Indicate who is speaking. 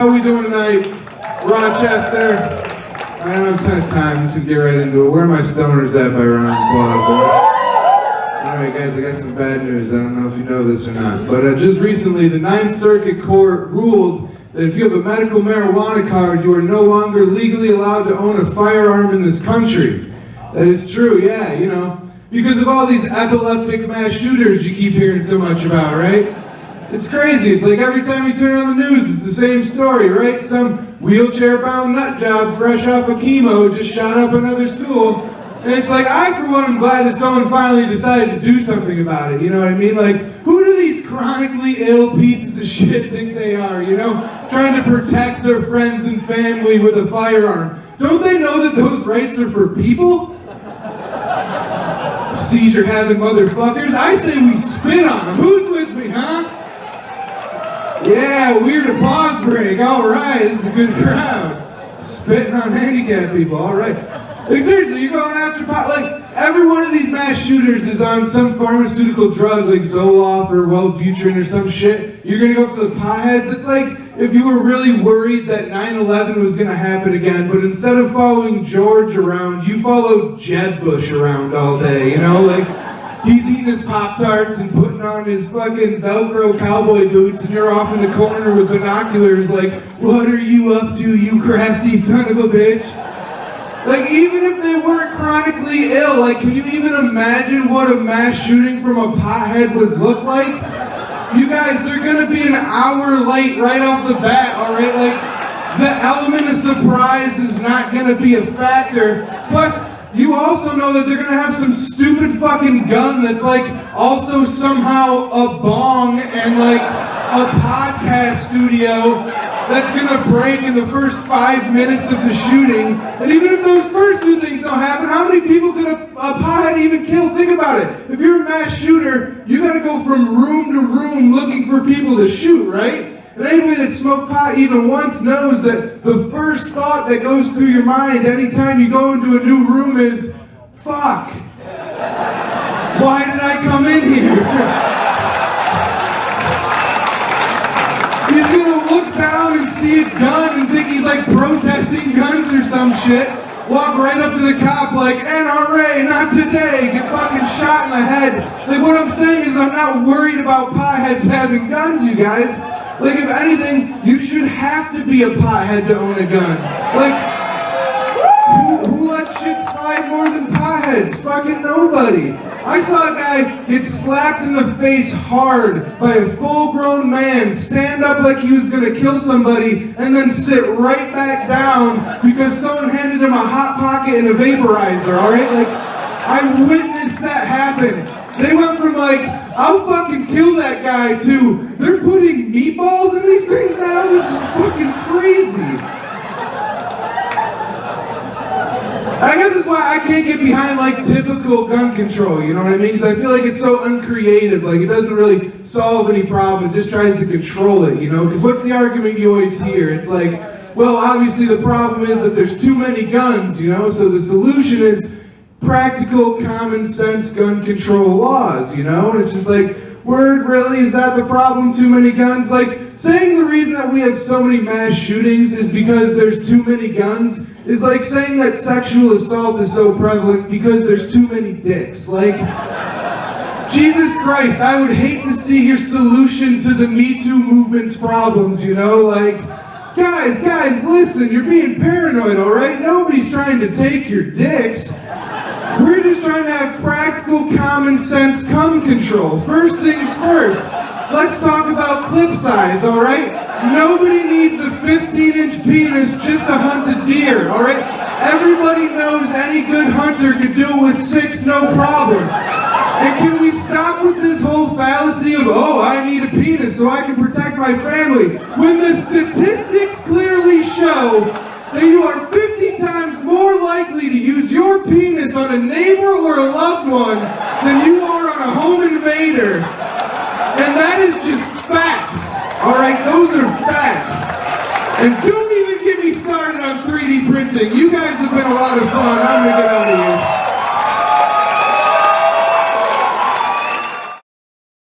Speaker 1: How we doing tonight, Rochester? I don't have a ton of time, let's just get right into it. Where are my stoners at by round of applause? Alright guys, I got some bad news. I don't know if you know this or not. But just recently, the Ninth Circuit Court ruled that if you have a medical marijuana card, you are no longer legally allowed to own a firearm in this country. That is true, yeah, you know. Because of all these epileptic mass shooters you keep hearing so much about, right? It's crazy. It's like every time you turn on the news, it's the same story, right? Some wheelchair-bound nut job fresh off of chemo just shot up another stool. And it's like, I, for one, am glad that someone finally decided to do something about it, you know what I mean? Like, who do these chronically ill pieces of shit think they are, you know? Trying to protect their friends and family with a firearm. Don't they know that those rights are for people? Seizure-having motherfuckers. I say we spit on them. Who's with me, huh? Yeah, weird applause break. All right, this is a good crowd. Spitting on handicapped people. All right. Like seriously, you're going after pot. Like every one of these mass shooters is on some pharmaceutical drug, like Zoloft or Wellbutrin or some shit. You're gonna go for the potheads. It's like if you were really worried that 9/11 was gonna happen again, but instead of following George around, you followed Jeb Bush around all day. You know, like. He's eating his Pop-Tarts and putting on his fucking Velcro cowboy boots, and you're off in the corner with binoculars like, what are you up to, you crafty son of a bitch? Like, even if they weren't chronically ill, like, can you even imagine what a mass shooting from a pothead would look like? You guys, they're gonna be an hour late right off the bat, alright? Like, the element of surprise is not gonna be a factor. Plus, you also know that they're gonna have some stupid fucking gun that's like also somehow a bong and like a podcast studio that's gonna break in the first 5 minutes of the shooting. And even if those first two things don't happen, how many people could a pothead even kill? Think about it. If you're a mass shooter, you gotta go from room to room looking for people to shoot, right? And anybody that smoked pot even once knows that the first thought that goes through your mind anytime you go into a new room is, fuck, why did I come in here? He's gonna look down and see a gun and think he's like protesting guns or some shit, walk right up to the cop like, NRA, not today, get fucking shot in the head. Like what I'm saying is I'm not worried about potheads having guns, you guys. Like, if anything, you should have to be a pothead to own a gun. Like, who lets shit slide more than potheads? Fucking nobody. I saw a guy get slapped in the face hard by a full-grown man, stand up like he was gonna kill somebody, and then sit right back down because someone handed him a Hot Pocket and a vaporizer, alright? Like, I witnessed that happen. They went from like, I'll fucking kill that guy to, they're putting meatballs in these things now? This is fucking crazy. I guess that's why I can't get behind like typical gun control, you know what I mean? Because I feel like it's so uncreative, like it doesn't really solve any problem, it just tries to control it, you know? Because what's the argument you always hear? It's like, well, obviously the problem is that there's too many guns, you know? So the solution is practical, common sense gun control laws, you know? And it's just like, word, really? Is that the problem? Too many guns? Like, saying the reason that we have so many mass shootings is because there's too many guns is like saying that sexual assault is so prevalent because there's too many dicks. Like, Jesus Christ, I would hate to see your solution to the Me Too movement's problems, you know? Like, guys, listen, you're being paranoid, all right? Nobody's trying to take your dicks. We're just trying to have practical, common sense cum control. First things first, let's talk about clip size, all right? Nobody needs a 15-inch penis just to hunt a deer, all right? Everybody knows any good hunter could do it with 6, no problem. And can we stop with this whole fallacy of, oh, I need a penis so I can protect my family, when the statistics clearly show that you are 50 times more likely to use your penis on a neighbor or a loved one than you are on a home invader. And that is just facts, all right? Those are facts. And don't even get me started on 3D printing. You guys have been a lot of fun. I'm gonna get out of here.